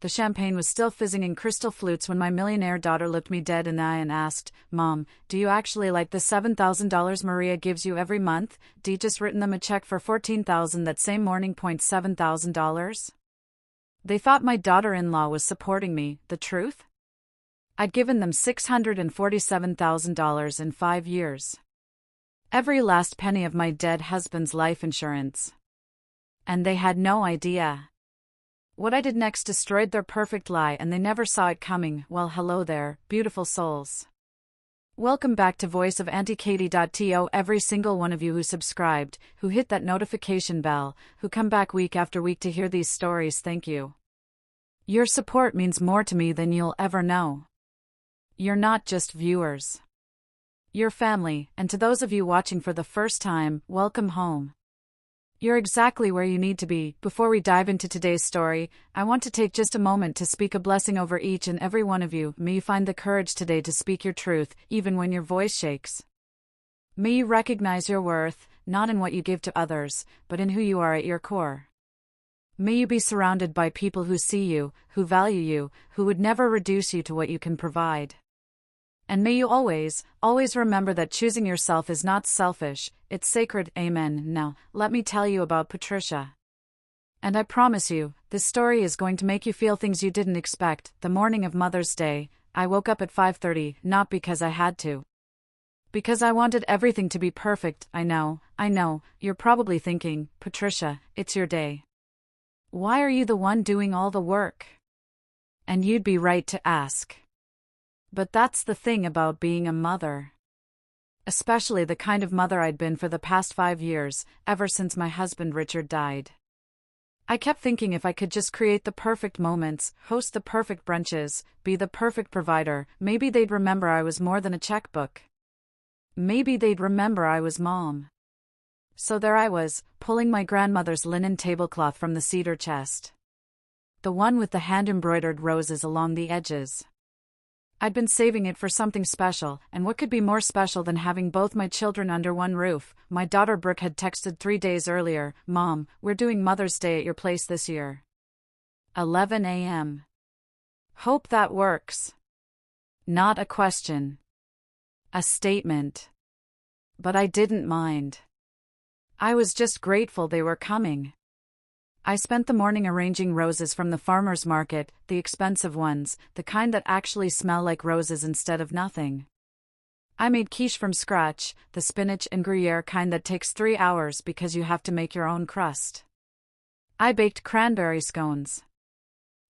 The champagne was still fizzing in crystal flutes when my millionaire daughter looked me dead in the eye and asked, "Mom, do you actually like the $7,000 Maria gives you every month? Dee just written them a check for $14,000 that same morning. $7,000?" They thought my daughter-in-law was supporting me. The truth? I'd given them $647,000 in 5 years. Every last penny of my dead husband's life insurance. And they had no idea. What I did next destroyed their perfect lie, and they never saw it coming. Well, hello there, beautiful souls. Welcome back to Voice of Auntie Katie.to every single one of you who subscribed, who hit that notification bell, who come back week after week to hear these stories. Thank you. Your support means more to me than you'll ever know. You're not just viewers. You're family, and to those of you watching for the first time, welcome home. You're exactly where you need to be. Before we dive into today's story, I want to take just a moment to speak a blessing over each and every one of you. May you find the courage today to speak your truth, even when your voice shakes. May you recognize your worth, not in what you give to others, but in who you are at your core. May you be surrounded by people who see you, who value you, who would never reduce you to what you can provide. And may you always, always remember that choosing yourself is not selfish, it's sacred. Amen. Now, let me tell you about Patricia. And I promise you, this story is going to make you feel things you didn't expect. The morning of Mother's Day, I woke up at 5:30, not because I had to. Because I wanted everything to be perfect. I know, you're probably thinking, Patricia, it's your day. Why are you the one doing all the work? And you'd be right to ask. But that's the thing about being a mother. Especially the kind of mother I'd been for the past 5 years, ever since my husband Richard died. I kept thinking if I could just create the perfect moments, host the perfect brunches, be the perfect provider, maybe they'd remember I was more than a checkbook. Maybe they'd remember I was mom. So there I was, pulling my grandmother's linen tablecloth from the cedar chest. The one with the hand-embroidered roses along the edges. I'd been saving it for something special, and what could be more special than having both my children under one roof? My daughter Brooke had texted 3 days earlier, "Mom, we're doing Mother's Day at your place this year. 11 a.m. Hope that works." Not a question. A statement. But I didn't mind. I was just grateful they were coming. I spent the morning arranging roses from the farmer's market, the expensive ones, the kind that actually smell like roses instead of nothing. I made quiche from scratch, the spinach and Gruyere kind that takes 3 hours because you have to make your own crust. I baked cranberry scones.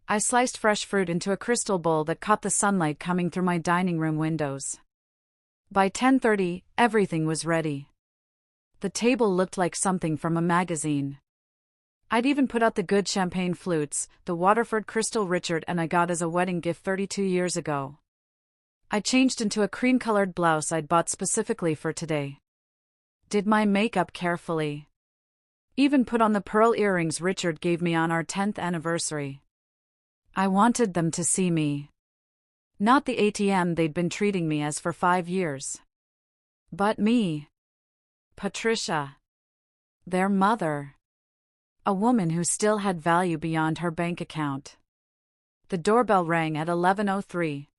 I sliced fresh fruit into a crystal bowl that caught the sunlight coming through my dining room windows. By 10:30, everything was ready. The table looked like something from a magazine. I'd even put out the good champagne flutes, the Waterford crystal Richard and I got as a wedding gift 32 years ago. I changed into a cream-colored blouse I'd bought specifically for today. Did my makeup carefully. Even put on the pearl earrings Richard gave me on our 10th anniversary. I wanted them to see me. Not the ATM they'd been treating me as for 5 years. But me. Patricia. Their mother. A woman who still had value beyond her bank account. The doorbell rang at 11:03.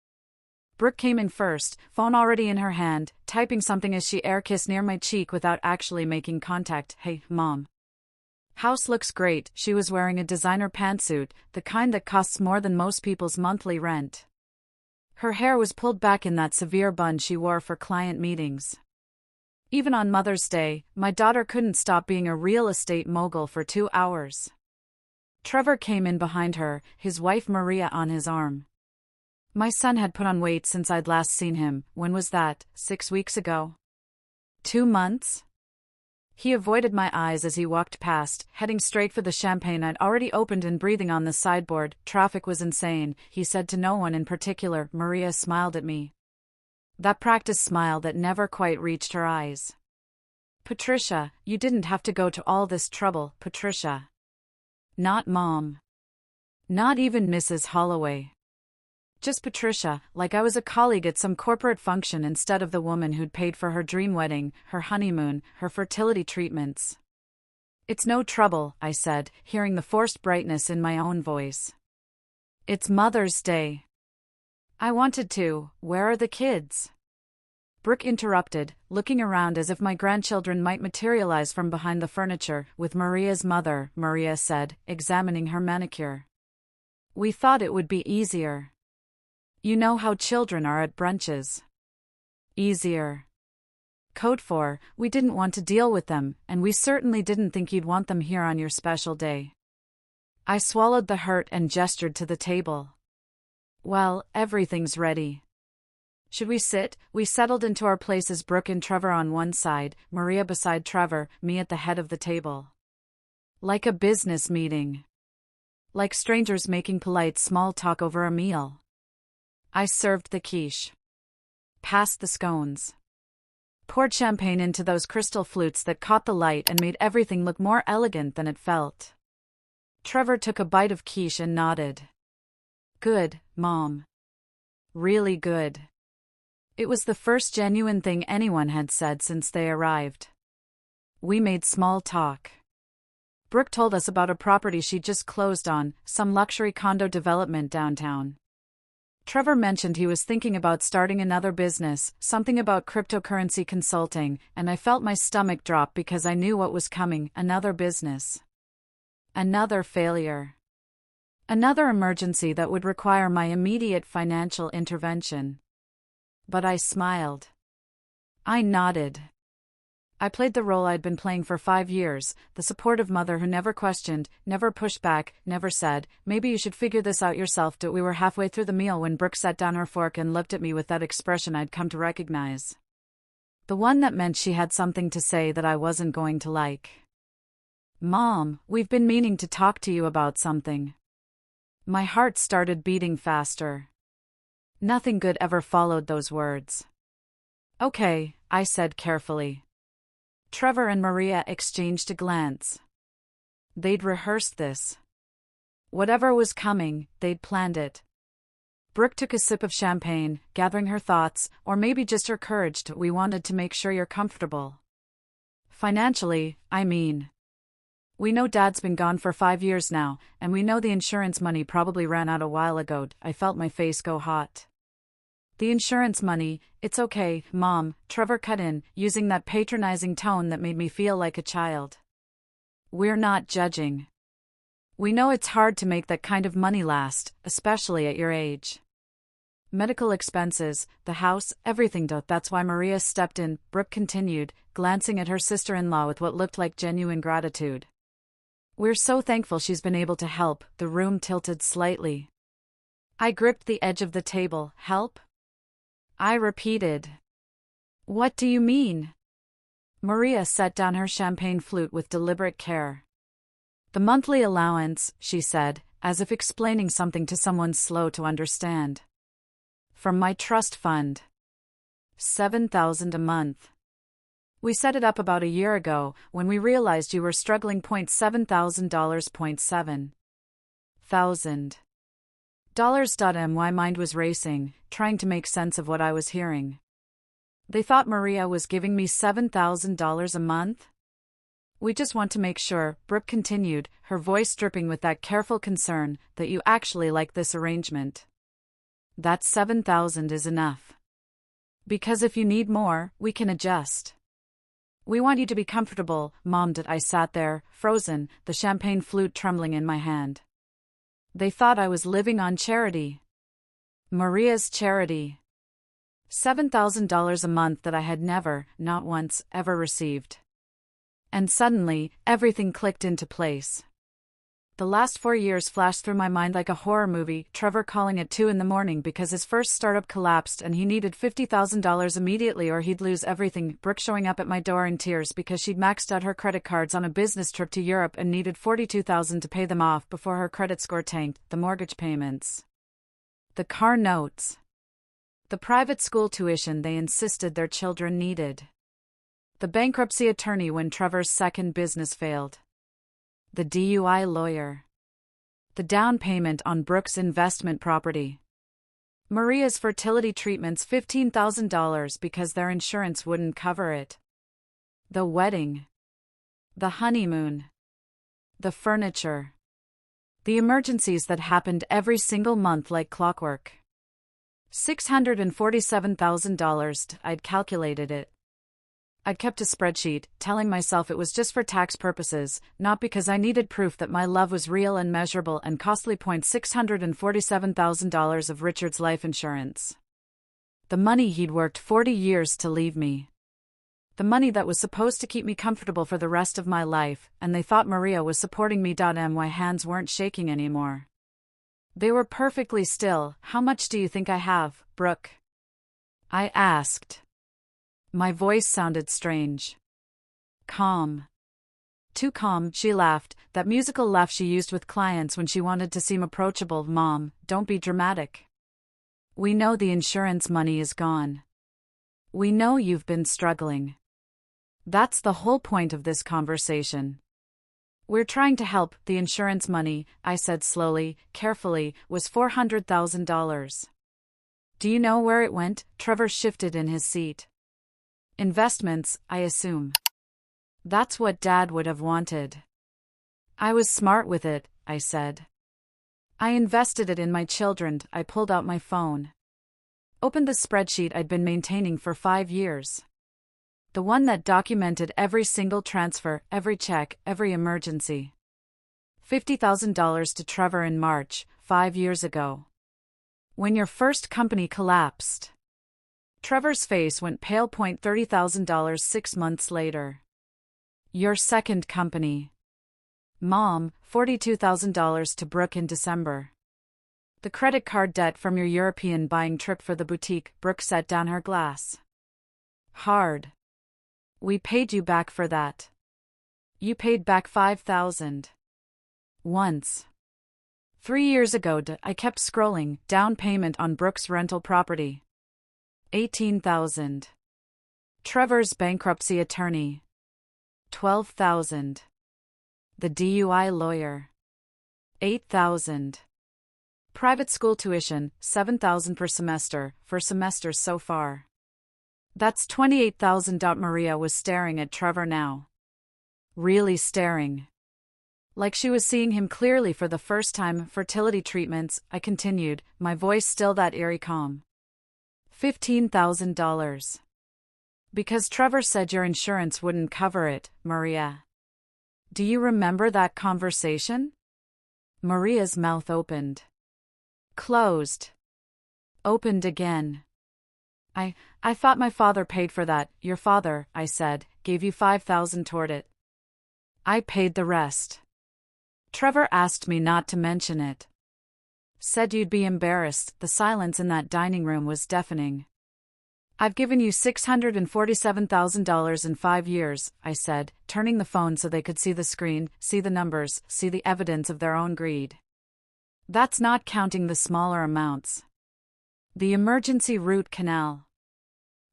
Brooke came in first, phone already in her hand, typing something as she air-kissed near my cheek without actually making contact. "Hey, Mom. House looks great." She was wearing a designer pantsuit, the kind that costs more than most people's monthly rent. Her hair was pulled back in that severe bun she wore for client meetings. Even on Mother's Day, my daughter couldn't stop being a real estate mogul for 2 hours. Trevor came in behind her, his wife Maria on his arm. My son had put on weight since I'd last seen him. When was that? 6 weeks ago? 2 months? He avoided my eyes as he walked past, heading straight for the champagne I'd already opened and breathing on the sideboard. Traffic was insane, he said to no one in particular. Maria smiled at me. That practiced smile that never quite reached her eyes. "Patricia, you didn't have to go to all this trouble, Patricia." Not Mom. Not even Mrs. Holloway. Just Patricia, like I was a colleague at some corporate function instead of the woman who'd paid for her dream wedding, her honeymoon, her fertility treatments. "It's no trouble," I said, hearing the forced brightness in my own voice. It's Mother's Day. I wanted to. Where are the kids? Brooke interrupted, looking around as if my grandchildren might materialize from behind the furniture. With Maria's mother, Maria said, examining her manicure. We thought it would be easier. You know how children are at brunches. Easier. Code for, we didn't want to deal with them, and we certainly didn't think you'd want them here on your special day. I swallowed the hurt and gestured to the table. Well, everything's ready. Should we sit? We settled into our places, Brooke and Trevor on one side, Maria beside Trevor, me at the head of the table. Like a business meeting. Like strangers making polite small talk over a meal. I served the quiche. Passed the scones. Poured champagne into those crystal flutes that caught the light and made everything look more elegant than it felt. Trevor took a bite of quiche and nodded. Good, Mom. Really good. It was the first genuine thing anyone had said since they arrived. We made small talk. Brooke told us about a property she'd just closed on, some luxury condo development downtown. Trevor mentioned he was thinking about starting another business, something about cryptocurrency consulting, and I felt my stomach drop because I knew what was coming, another business. Another failure. Another emergency that would require my immediate financial intervention. But I smiled. I nodded. I played the role I'd been playing for 5 years, the supportive mother who never questioned, never pushed back, never said, maybe you should figure this out yourself. We were halfway through the meal when Brooke set down her fork and looked at me with that expression I'd come to recognize. The one that meant she had something to say that I wasn't going to like. Mom, we've been meaning to talk to you about something. My heart started beating faster. Nothing good ever followed those words. Okay, I said carefully. Trevor and Maria exchanged a glance. They'd rehearsed this. Whatever was coming, they'd planned it. Brooke took a sip of champagne, gathering her thoughts, or maybe just her courage. We wanted to make sure you're comfortable. Financially, I mean. We know Dad's been gone for 5 years now, and we know the insurance money probably ran out a while ago. I felt my face go hot. The insurance money, it's okay, Mom, Trevor cut in, using that patronizing tone that made me feel like a child. We're not judging. We know it's hard to make that kind of money last, especially at your age. Medical expenses, the house, everything. That's why Maria stepped in, Brooke continued, glancing at her sister-in-law with what looked like genuine gratitude. We're so thankful she's been able to help. The room tilted slightly. I gripped the edge of the table. Help? I repeated. What do you mean? Maria set down her champagne flute with deliberate care. The monthly allowance, she said, as if explaining something to someone slow to understand. From my trust fund. $7,000 a month. We set it up about a year ago, when we realized you were struggling. $7,000. $7,000. My mind was racing, trying to make sense of what I was hearing. They thought Maria was giving me $7,000 a month? We just want to make sure, Brooke continued, her voice dripping with that careful concern, that you actually like this arrangement. That $7,000 is enough. Because if you need more, we can adjust. We want you to be comfortable, Mom. I sat there, frozen, the champagne flute trembling in my hand. They thought I was living on charity. Maria's charity. $7,000 a month that I had never, not once, ever received. And suddenly, everything clicked into place. The last 4 years flashed through my mind like a horror movie, Trevor calling at 2 a.m. because his first startup collapsed and he needed $50,000 immediately or he'd lose everything, Brooke showing up at my door in tears because she'd maxed out her credit cards on a business trip to Europe and needed $42,000 to pay them off before her credit score tanked, the mortgage payments. The car notes. The private school tuition they insisted their children needed. The bankruptcy attorney when Trevor's second business failed. The DUI lawyer. The down payment on Brooke's investment property. Maria's fertility treatments $15,000 because their insurance wouldn't cover it. The wedding. The honeymoon. The furniture. The emergencies that happened every single month like clockwork. $647,000, I'd calculated it. I'd kept a spreadsheet, telling myself it was just for tax purposes, not because I needed proof that my love was real and measurable and costly. $647,000 of Richard's life insurance. The money he'd worked 40 years to leave me. The money that was supposed to keep me comfortable for the rest of my life, and they thought Maria was supporting me. My hands weren't shaking anymore. They were perfectly still. How much do you think I have, Brooke? I asked. My voice sounded strange. Calm. Too calm, she laughed, that musical laugh she used with clients when she wanted to seem approachable. Mom, don't be dramatic. We know the insurance money is gone. We know you've been struggling. That's the whole point of this conversation. We're trying to help. The insurance money, I said slowly, carefully, was $400,000. Do you know where it went? Trevor shifted in his seat. Investments, I assume. That's what Dad would have wanted. I was smart with it, I said. I invested it in my children. I pulled out my phone. Opened the spreadsheet I'd been maintaining for 5 years. The one that documented every single transfer, every check, every emergency. $50,000 to Trevor in March, 5 years ago. When your first company collapsed. Trevor's face went pale. $30,000 6 months later. Your second company. Mom, $42,000 to Brooke in December. The credit card debt from your European buying trip for the boutique. Brooke set down her glass. Hard. We paid you back for that. You paid back $5,000. Once. 3 years ago. I kept scrolling. Down payment on Brooke's rental property. $18,000. Trevor's bankruptcy attorney. $12,000. The DUI lawyer. $8,000. Private school tuition, $7,000 per semester, for semesters so far. That's $28,000. Maria was staring at Trevor now. Really staring. Like she was seeing him clearly for the first time. Fertility treatments, I continued, my voice still that eerie calm. $15,000. Because Trevor said your insurance wouldn't cover it, Maria. Do you remember that conversation? Maria's mouth opened. Closed. Opened again. I thought my father paid for that. Your father, I said, gave you $5,000 toward it. I paid the rest. Trevor asked me not to mention it. Said you'd be embarrassed. The silence in that dining room was deafening. I've given you $647,000 in 5 years, I said, turning the phone so they could see the screen, see the numbers, see the evidence of their own greed. That's not counting the smaller amounts. The emergency root canal.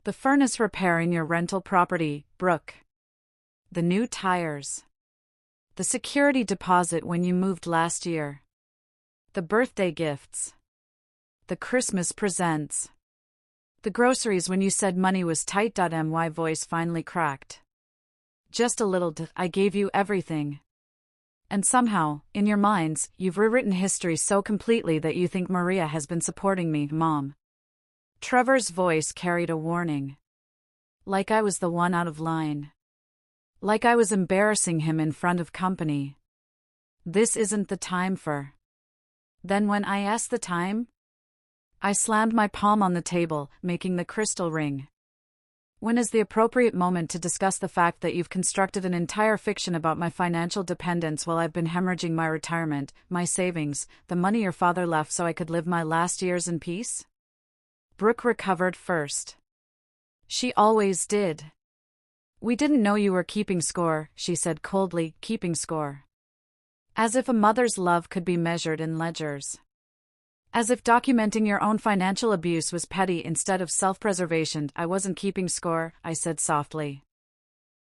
The furnace repair in your rental property, Brooke. The new tires. The security deposit when you moved last year. The birthday gifts. The Christmas presents. The groceries when you said money was tight. My voice finally cracked. Just a little. I gave you everything. And somehow, in your minds, you've rewritten history so completely that you think Maria has been supporting me, Mom. Trevor's voice carried a warning. Like I was the one out of line. Like I was embarrassing him in front of company. This isn't the time for. Then when I asked the time, I slammed my palm on the table, making the crystal ring. When is the appropriate moment to discuss the fact that you've constructed an entire fiction about my financial dependence while I've been hemorrhaging my retirement, my savings, the money your father left so I could live my last years in peace? Brooke recovered first. She always did. We didn't know you were keeping score, she said coldly, keeping score. As if a mother's love could be measured in ledgers. As if documenting your own financial abuse was petty instead of self-preservation. I wasn't keeping score, I said softly.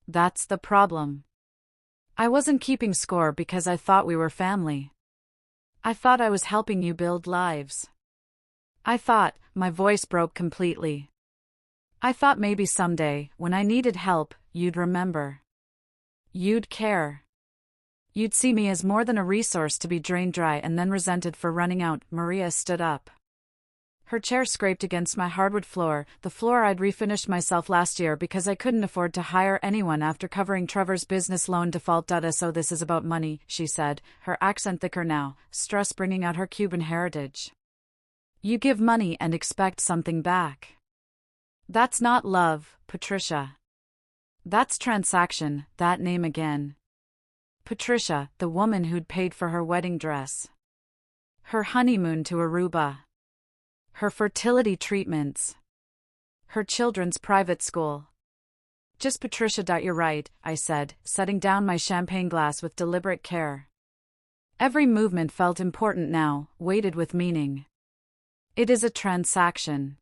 That's the problem. I wasn't keeping score because I thought we were family. I thought I was helping you build lives. I thought, my voice broke completely. I thought maybe someday, when I needed help, you'd remember. You'd care. You'd see me as more than a resource to be drained dry and then resented for running out. Maria stood up. Her chair scraped against my hardwood floor, the floor I'd refinished myself last year because I couldn't afford to hire anyone after covering Trevor's business loan default. So this is about money, she said, her accent thicker now, stress bringing out her Cuban heritage. You give money and expect something back. That's not love, Patricia. That's transaction, that name again. Patricia, the woman who'd paid for her wedding dress. Her honeymoon to Aruba. Her fertility treatments. Her children's private school. Just Patricia. You're right, I said, setting down my champagne glass with deliberate care. Every movement felt important now, weighted with meaning. It is a transaction.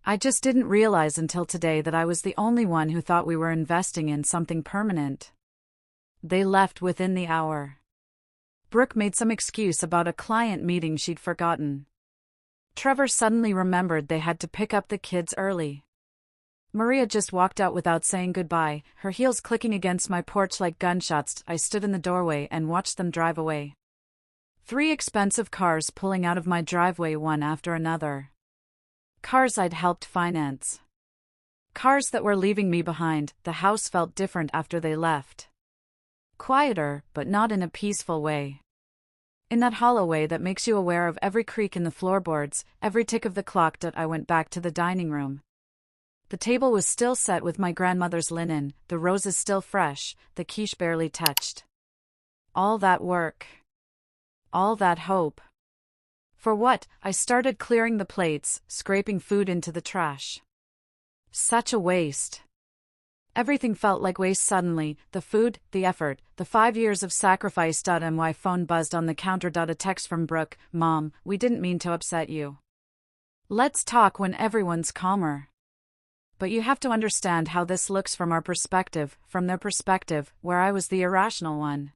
I just didn't realize until today that I was the only one who thought we were investing in something permanent. They left within the hour. Brooke made some excuse about a client meeting she'd forgotten. Trevor suddenly remembered they had to pick up the kids early. Maria just walked out without saying goodbye, her heels clicking against my porch like gunshots. I stood in the doorway and watched them drive away. 3 expensive cars pulling out of my driveway one after another. Cars I'd helped finance. Cars that were leaving me behind. The house felt different after they left. Quieter, but not in a peaceful way. In that hollow way that makes you aware of every creak in the floorboards, every tick of the clock. I went back to the dining room. The table was still set with my grandmother's linen, the roses still fresh, the quiche barely touched. All that work. All that hope. For what? I started clearing the plates, scraping food into the trash. Such a waste. Everything felt like waste suddenly, the food, the effort, the 5 years of sacrifice. My phone buzzed on the counter. A text from Brooke, Mom, we didn't mean to upset you. Let's talk when everyone's calmer. But you have to understand how this looks from our perspective, from their perspective, where I was the irrational one.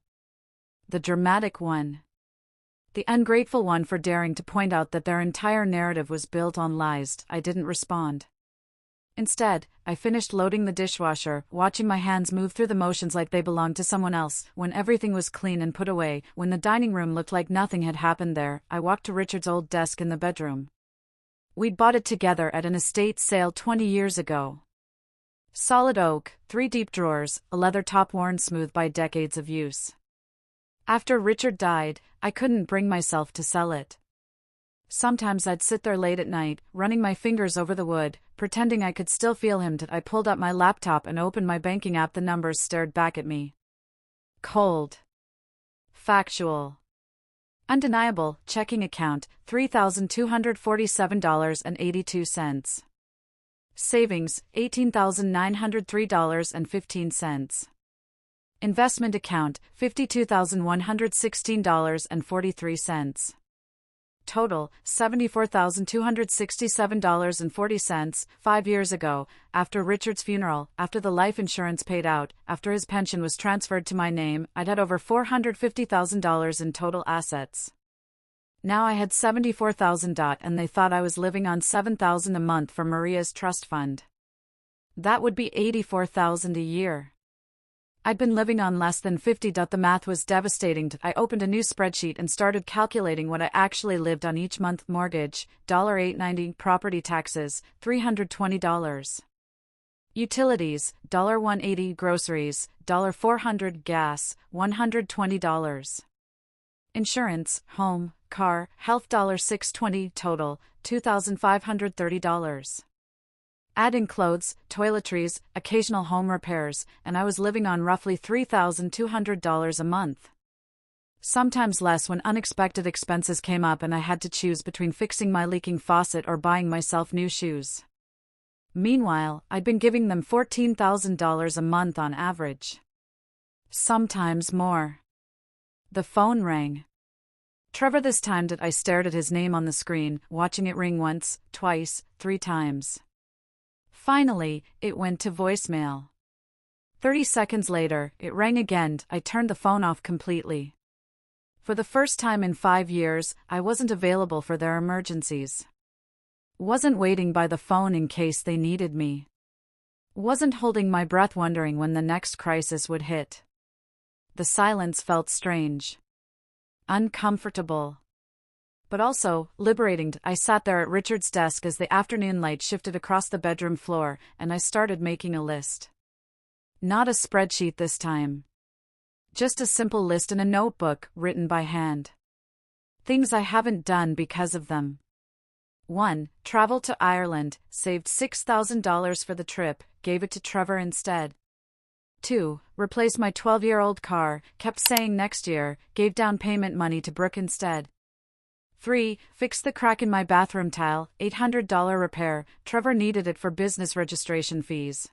The dramatic one. The ungrateful one for daring to point out that their entire narrative was built on lies. I didn't respond. Instead, I finished loading the dishwasher, watching my hands move through the motions like they belonged to someone else. When everything was clean and put away, when the dining room looked like nothing had happened there, I walked to Richard's old desk in the bedroom. We'd bought it together at an estate sale 20 years ago. Solid oak, 3 deep drawers, a leather top worn smooth by decades of use. After Richard died, I couldn't bring myself to sell it. Sometimes I'd sit there late at night, running my fingers over the wood, pretending I could still feel him. I pulled up my laptop and opened my banking app. The numbers stared back at me. Cold. Factual. Undeniable. Checking account, $3,247.82. Savings, $18,903.15. Investment account, $52,116.43. Total, $74,267.40. 5 years ago, after Richard's funeral, after the life insurance paid out, after his pension was transferred to my name, I'd had over $450,000 in total assets. Now I had $74,000 and they thought I was living on $7,000 a month from Maria's trust fund. That would be $84,000 a year. I'd been living on less than $50. The math was devastating. I opened a new spreadsheet and started calculating what I actually lived on each month. Mortgage, $890. Property taxes, $320. Utilities, $180. Groceries, $400. Gas, $120. Insurance, home, car, health, $620. Total, $2,530. Add in clothes, toiletries, occasional home repairs, and I was living on roughly $3,200 a month. Sometimes less when unexpected expenses came up and I had to choose between fixing my leaking faucet or buying myself new shoes. Meanwhile, I'd been giving them $14,000 a month on average. Sometimes more. The phone rang. Trevor. This time I stared at his name on the screen, watching it ring once, twice, 3 times. Finally, it went to voicemail. 30 seconds later, it rang again. I turned the phone off completely. For the first time in 5 years, I wasn't available for their emergencies. Wasn't waiting by the phone in case they needed me. Wasn't holding my breath wondering when the next crisis would hit. the silence felt strange. Uncomfortable. But also liberating. I sat there at Richard's desk as the afternoon light shifted across the bedroom floor, and I started making a list. Not a spreadsheet this time. Just a simple list in a notebook, written by hand. Things I haven't done because of them. 1. Travel to Ireland, saved $6,000 for the trip, gave it to Trevor instead. 2. Replaced my 12-year-old car, kept saying next year, gave down payment money to Brooke instead. 3. Fixed the crack in my bathroom tile, $800 repair, Trevor needed it for business registration fees.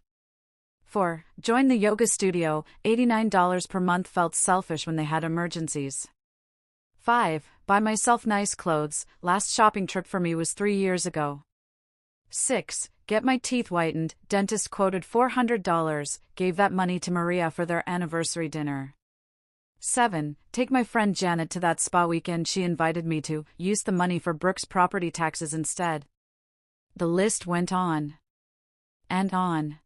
4. Joined the yoga studio, $89 per month, felt selfish when they had emergencies. 5. Buy myself nice clothes, last shopping trip for me was 3 years ago. 6. Get my teeth whitened, dentist quoted $400, gave that money to Maria for their anniversary dinner. 7. Take my friend Janet to that spa weekend she invited me to, use the money for Brooke's property taxes instead. The list went on. And on.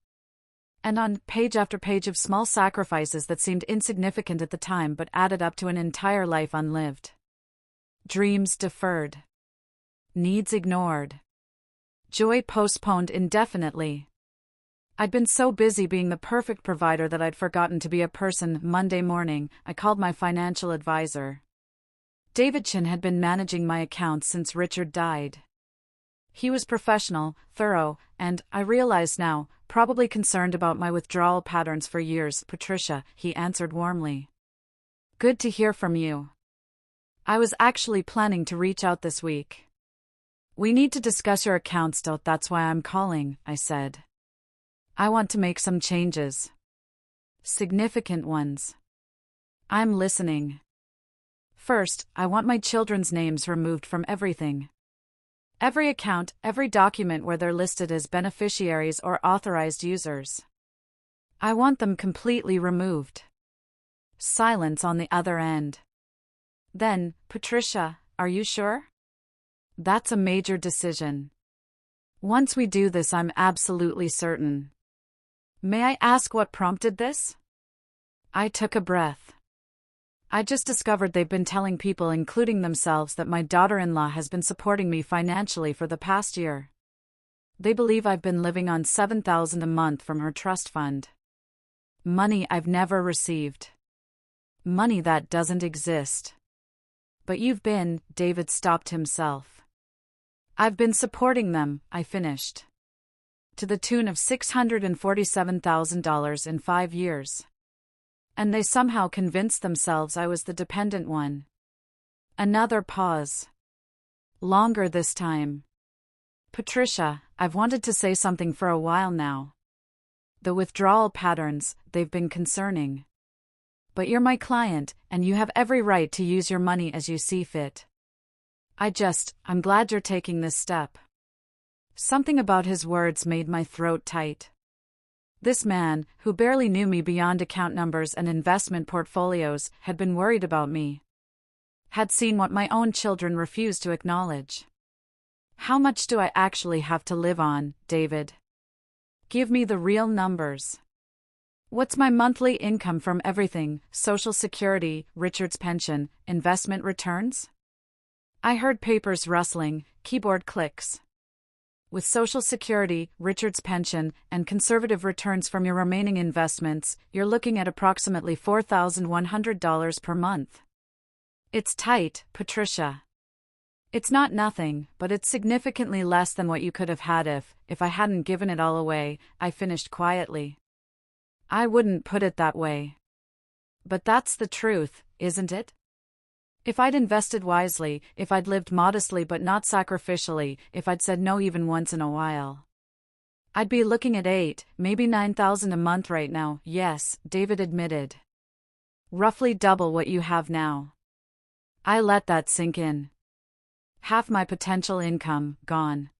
And on, page after page of small sacrifices that seemed insignificant at the time but added up to an entire life unlived. Dreams deferred. Needs ignored. Joy postponed indefinitely. I'd been so busy being the perfect provider that I'd forgotten to be a person. Monday morning, I called my financial advisor. David Chin had been managing my accounts since Richard died. He was professional, thorough, and, I realize now, probably concerned about my withdrawal patterns for years. Patricia, he answered warmly. Good to hear from you. I was actually planning to reach out this week. We need to discuss your accounts, that's why I'm calling, I said. I want to make some changes. Significant ones. I'm listening. First, I want my children's names removed from everything. Every account, every document where they're listed as beneficiaries or authorized users. I want them completely removed. Silence on the other end. Then, Patricia, are you sure? That's a major decision. Once we do this, I'm absolutely certain. May I ask what prompted this? I took a breath. I just discovered they've been telling people, including themselves, that my daughter-in-law has been supporting me financially for the past year. They believe I've been living on $7,000 a month from her trust fund. Money I've never received. Money that doesn't exist. But you've been, David stopped himself. I've been supporting them, I finished. To the tune of $647,000 in 5 years. And they somehow convinced themselves I was the dependent one. Another pause. Longer this time. Patricia, I've wanted to say something for a while now. The withdrawal patterns, they've been concerning. But you're my client, and you have every right to use your money as you see fit. I'm glad you're taking this step. Something about his words made my throat tight. This man, who barely knew me beyond account numbers and investment portfolios, had been worried about me. Had seen what my own children refused to acknowledge. How much do I actually have to live on, David? Give me the real numbers. What's my monthly income from everything, Social Security, Richard's pension, investment returns? I heard papers rustling, keyboard clicks. With Social Security, Richard's pension, and conservative returns from your remaining investments, you're looking at approximately $4,100 per month. It's tight, Patricia. It's not nothing, but it's significantly less than what you could have had if I hadn't given it all away, I finished quietly. I wouldn't put it that way. But that's the truth, isn't it? If I'd invested wisely, if I'd lived modestly but not sacrificially, if I'd said no even once in a while, I'd be looking at $8,000, maybe $9,000 a month right now. Yes, David admitted. Roughly double what you have now. I let that sink in. Half my potential income, gone.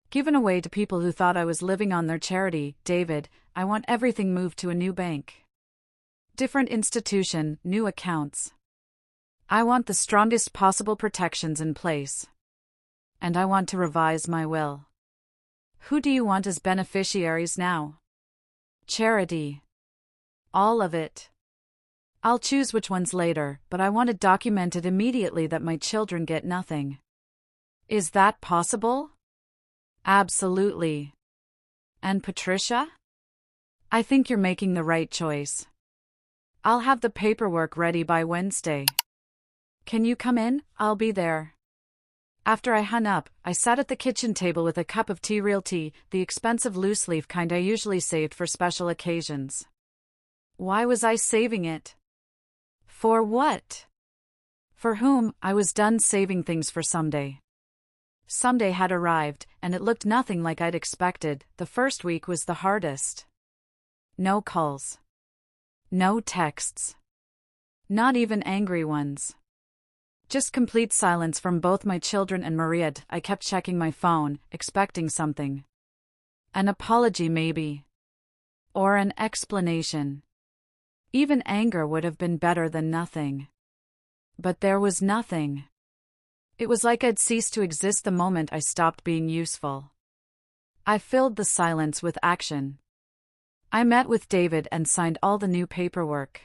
Given away to people who thought I was living on their charity. David, I want everything moved to a new bank. Different institution, new accounts. I want the strongest possible protections in place. And I want to revise my will. Who do you want as beneficiaries now? Charity. All of it. I'll choose which ones later, but I want it documented immediately that my children get nothing. Is that possible? Absolutely. And Patricia? I think you're making the right choice. I'll have the paperwork ready by Wednesday. Can you come in? I'll be there. After I hung up, I sat at the kitchen table with a cup of tea, real tea, the expensive loose-leaf kind I usually saved for special occasions. Why was I saving it? For what? For whom? I was done saving things for someday. Someday had arrived, and it looked nothing like I'd expected. The first week was the hardest. No calls. No texts. Not even angry ones. Just complete silence from both my children and Maria. I kept checking my phone, expecting something. An apology maybe. Or an explanation. Even anger would have been better than nothing. But there was nothing. It was like I'd ceased to exist the moment I stopped being useful. I filled the silence with action. I met with David and signed all the new paperwork.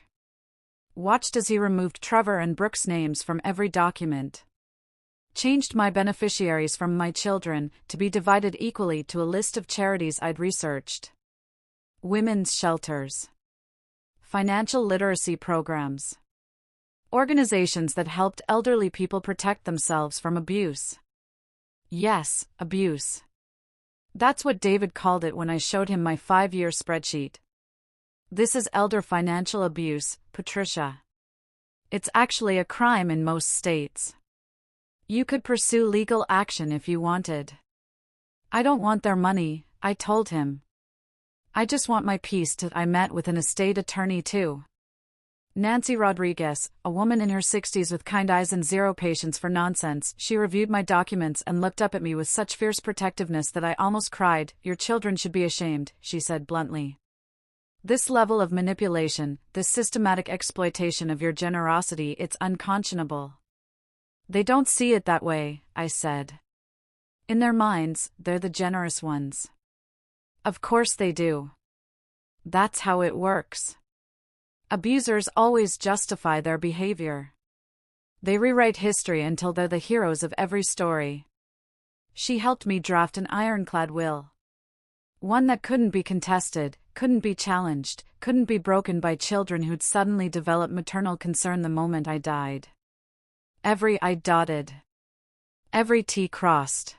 Watched as he removed Trevor and Brooke's names from every document. Changed my beneficiaries from my children to be divided equally to a list of charities I'd researched. Women's shelters. Financial literacy programs. Organizations that helped elderly people protect themselves from abuse. Yes, abuse. That's what David called it when I showed him my 5-year spreadsheet. This is elder financial abuse, Patricia. It's actually a crime in most states. You could pursue legal action if you wanted. I don't want their money, I told him. I just want my peace. I met with an estate attorney too. Nancy Rodriguez, a woman in her 60s with kind eyes and zero patience for nonsense. She reviewed my documents and looked up at me with such fierce protectiveness that I almost cried. Your children should be ashamed, she said bluntly. This level of manipulation, this systematic exploitation of your generosity, it's unconscionable. They don't see it that way, I said. In their minds, they're the generous ones. Of course they do. That's how it works. Abusers always justify their behavior. They rewrite history until they're the heroes of every story. She helped me draft an ironclad will. One that couldn't be contested, couldn't be challenged, couldn't be broken by children who'd suddenly develop maternal concern the moment I died. Every I dotted. Every T crossed.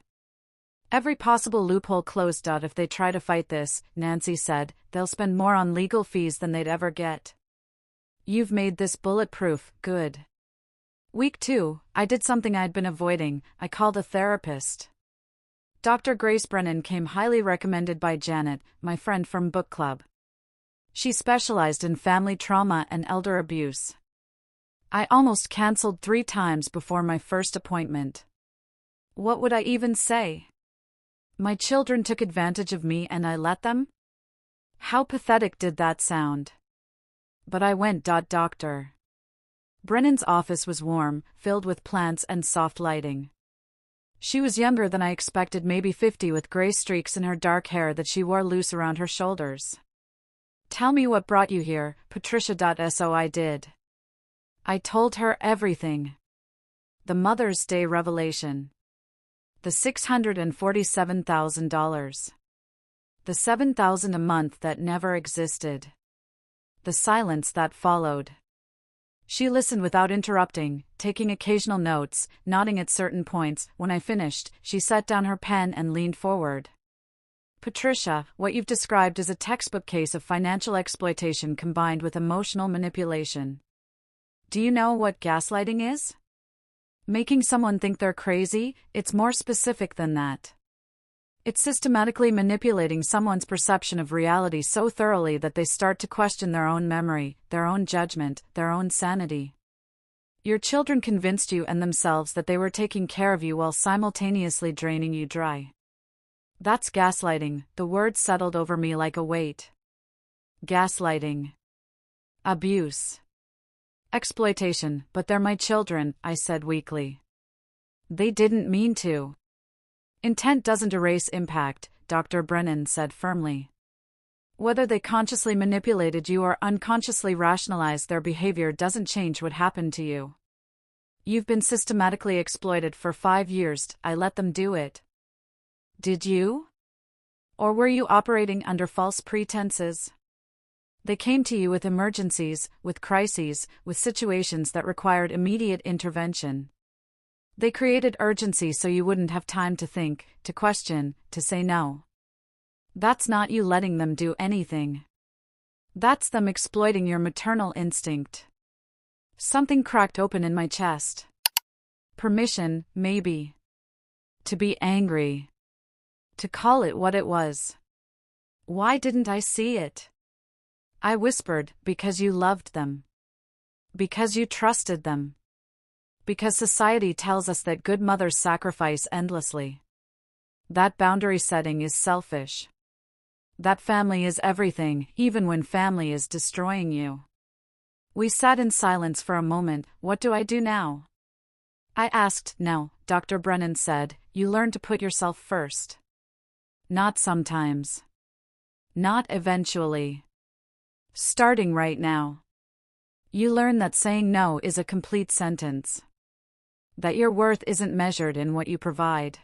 Every possible loophole closed. If they try to fight this, Nancy said, they'll spend more on legal fees than they'd ever get. You've made this bulletproof, good. Week 2, I did something I'd been avoiding. I called a therapist. Dr. Grace Brennan came, highly recommended by Janet, my friend from book club. She specialized in family trauma and elder abuse. I almost canceled 3 times before my first appointment. What would I even say? My children took advantage of me and I let them? How pathetic did that sound? But I went. Doctor Brennan's office was warm, filled with plants and soft lighting. She was younger than I expected, maybe 50, with gray streaks in her dark hair that she wore loose around her shoulders. Tell me what brought you here, Patricia. So I did. I told her everything. The Mother's Day revelation. The $647,000. The $7,000 a month that never existed. The silence that followed. She listened without interrupting, taking occasional notes, nodding at certain points. When I finished, she set down her pen and leaned forward. Patricia, what you've described is a textbook case of financial exploitation combined with emotional manipulation. Do you know what gaslighting is? Making someone think they're crazy. It's more specific than that. It's systematically manipulating someone's perception of reality so thoroughly that they start to question their own memory, their own judgment, their own sanity. Your children convinced you and themselves that they were taking care of you while simultaneously draining you dry. That's gaslighting. The word settled over me like a weight. Gaslighting. Abuse. Exploitation. But they're my children, I said weakly. They didn't mean to. Intent doesn't erase impact, Dr. Brennan said firmly. Whether they consciously manipulated you or unconsciously rationalized their behavior doesn't change what happened to you. You've been systematically exploited for 5 years. I let them do it. Did you? Or were you operating under false pretenses? They came to you with emergencies, with crises, with situations that required immediate intervention. They created urgency so you wouldn't have time to think, to question, to say no. That's not you letting them do anything. That's them exploiting your maternal instinct. Something cracked open in my chest. Permission, maybe. To be angry. To call it what it was. Why didn't I see it? I whispered, because you loved them. Because you trusted them. Because society tells us that good mothers sacrifice endlessly. That boundary setting is selfish. That family is everything, even when family is destroying you. We sat in silence for a moment. What do I do now? I asked. Now, Dr. Brennan said, you learn to put yourself first. Not sometimes. Not eventually. Starting right now. You learn that saying no is a complete sentence. That your worth isn't measured in what you provide.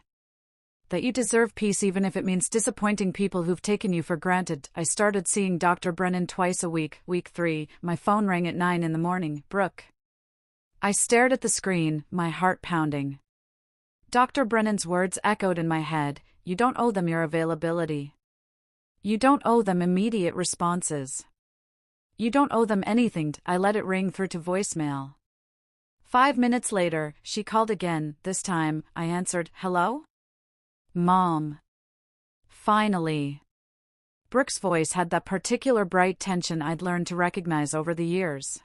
That you deserve peace even if it means disappointing people who've taken you for granted. I started seeing Dr. Brennan twice a week. Week 3, my phone rang at 9 in the morning. Brooke. I stared at the screen, my heart pounding. Dr. Brennan's words echoed in my head. You don't owe them your availability. You don't owe them immediate responses. You don't owe them anything. I let it ring through to voicemail. 5 minutes later, she called again. This time, I answered. Hello? Mom. Finally. Brooke's voice had that particular bright tension I'd learned to recognize over the years.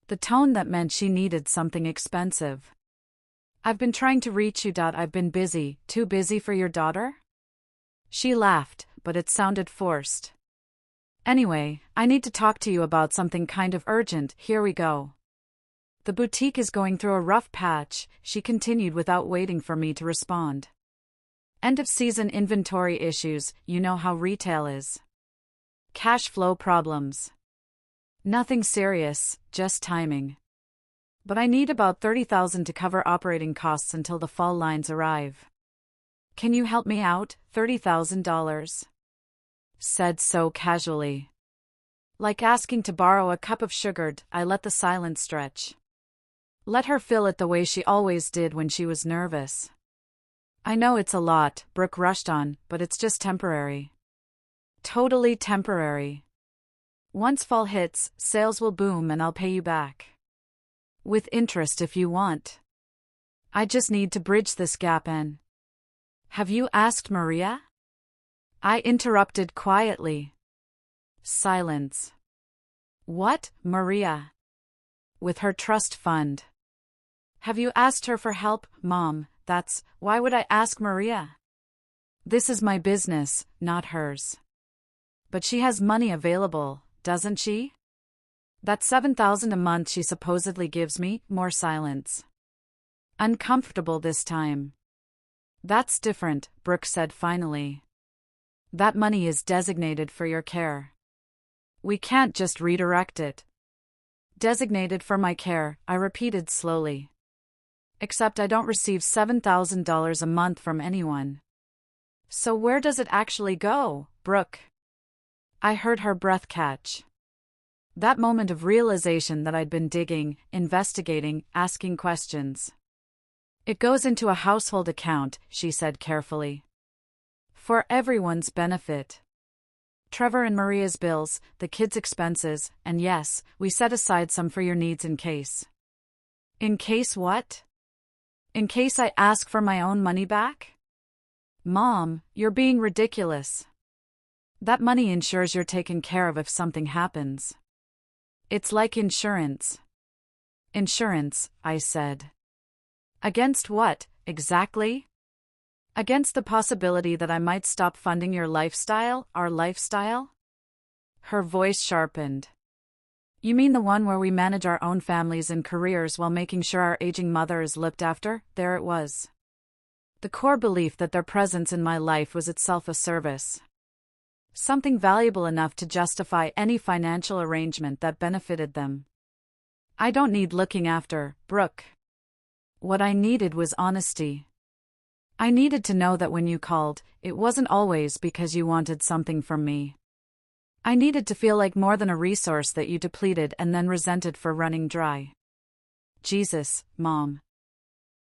The tone that meant she needed something expensive. I've been trying to reach you. I've been busy. Too busy for your daughter? She laughed, but it sounded forced. Anyway, I need to talk to you about something kind of urgent. Here we go. The boutique is going through a rough patch, she continued without waiting for me to respond. End-of-season inventory issues, you know how retail is. Cash flow problems. Nothing serious, just timing. But I need about $30,000 to cover operating costs until the fall lines arrive. Can you help me out? $30,000. Said so casually. Like asking to borrow a cup of sugar. I let the silence stretch. Let her fill it the way she always did when she was nervous. I know it's a lot, Brooke rushed on, but it's just temporary. Totally temporary. Once fall hits, sales will boom and I'll pay you back. With interest if you want. I just need to bridge this gap in. Have you asked Maria? I interrupted quietly. Silence. What, Maria? With her trust fund. Have you asked her for help, Mom? Why would I ask Maria? This is my business, not hers. But she has money available, doesn't she? That $7,000 a month she supposedly gives me. More silence. Uncomfortable this time. That's different, Brooke said finally. That money is designated for your care. We can't just redirect it. Designated for my care, I repeated slowly. Except I don't receive $7,000 a month from anyone. So where does it actually go, Brooke? I heard her breath catch. That moment of realization that I'd been digging, investigating, asking questions. It goes into a household account, she said carefully. For everyone's benefit. Trevor and Maria's bills, the kids' expenses, and yes, we set aside some for your needs in case. In case what? In case I ask for my own money back? Mom, you're being ridiculous. That money ensures you're taken care of if something happens. It's like insurance. Insurance, I said. Against what, exactly? Against the possibility that I might stop funding your lifestyle, our lifestyle? Her voice sharpened. You mean the one where we manage our own families and careers while making sure our aging mother is looked after? There it was. The core belief that their presence in my life was itself a service. Something valuable enough to justify any financial arrangement that benefited them. I don't need looking after, Brooke. What I needed was honesty. I needed to know that when you called, it wasn't always because you wanted something from me. I needed to feel like more than a resource that you depleted and then resented for running dry. Jesus, Mom.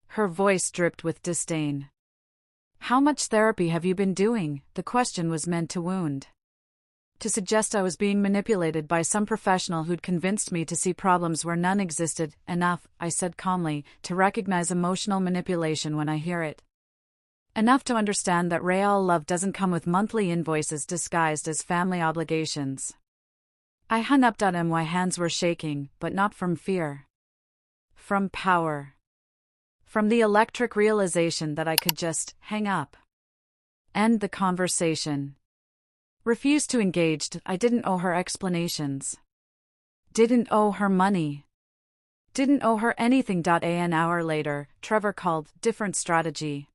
Her voice dripped with disdain. How much therapy have you been doing? The question was meant to wound. To suggest I was being manipulated by some professional who'd convinced me to see problems where none existed. Enough, I said calmly, to recognize emotional manipulation when I hear it. Enough to understand that real love doesn't come with monthly invoices disguised as family obligations. I hung up on him. My hands were shaking, but not from fear. From power. From the electric realization that I could just hang up. End the conversation. Refused to engage. I didn't owe her explanations. Didn't owe her money. Didn't owe her anything. An hour later, Trevor called. Different strategy.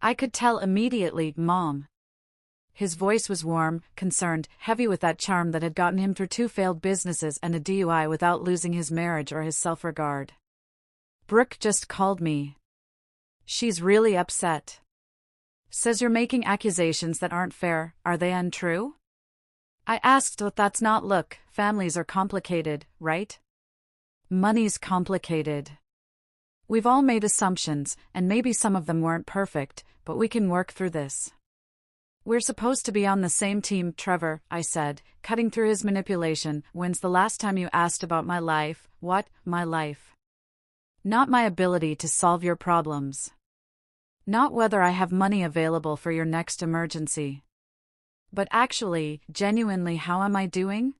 I could tell immediately, Mom. His voice was warm, concerned, heavy with that charm that had gotten him through 2 failed businesses and a DUI without losing his marriage or his self-regard. Brooke just called me. She's really upset. Says you're making accusations that aren't fair. Are they untrue? I asked. That's not. Look, families are complicated, right? Money's complicated. We've all made assumptions, and maybe some of them weren't perfect, but we can work through this. We're supposed to be on the same team, Trevor, I said, cutting through his manipulation. When's the last time you asked about my life? What, my life? Not my ability to solve your problems. Not whether I have money available for your next emergency. But actually, genuinely, how am I doing?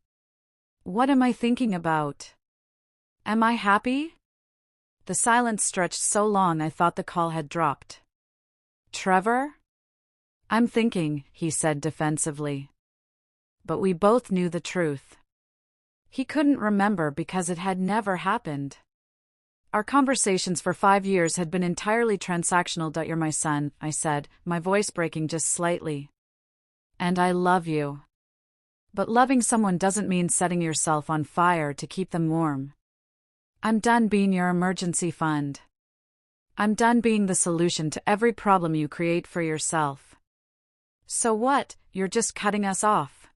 What am I thinking about? Am I happy? The silence stretched so long I thought the call had dropped. Trevor? I'm thinking, he said defensively. But we both knew the truth. He couldn't remember because it had never happened. Our conversations for 5 years had been entirely transactional. You're my son, I said, my voice breaking just slightly. And I love you. But loving someone doesn't mean setting yourself on fire to keep them warm. I'm done being your emergency fund. I'm done being the solution to every problem you create for yourself. So what? You're just cutting us off.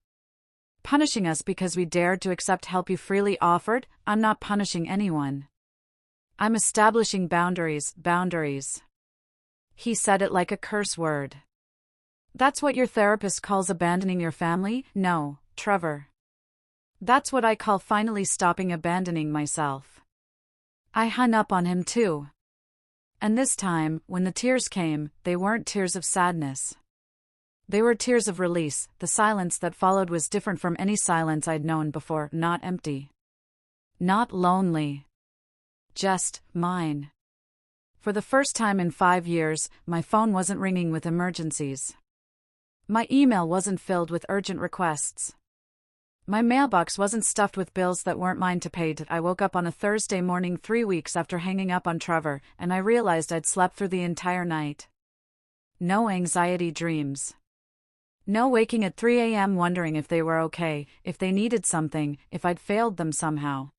Punishing us because we dared to accept help you freely offered? I'm not punishing anyone. I'm establishing boundaries. He said it like a curse word. That's what your therapist calls abandoning your family? No, Trevor. That's what I call finally stopping abandoning myself. I hung up on him too. And this time, when the tears came, they weren't tears of sadness. They were tears of release. The silence that followed was different from any silence I'd known before. Not empty. Not lonely. Just mine. For the first time in 5 years, my phone wasn't ringing with emergencies. My email wasn't filled with urgent requests. My mailbox wasn't stuffed with bills that weren't mine to pay. I woke up on a Thursday morning 3 weeks after hanging up on Trevor, and I realized I'd slept through the entire night. No anxiety dreams. No waking at 3 a.m. wondering if they were okay, if they needed something, if I'd failed them somehow.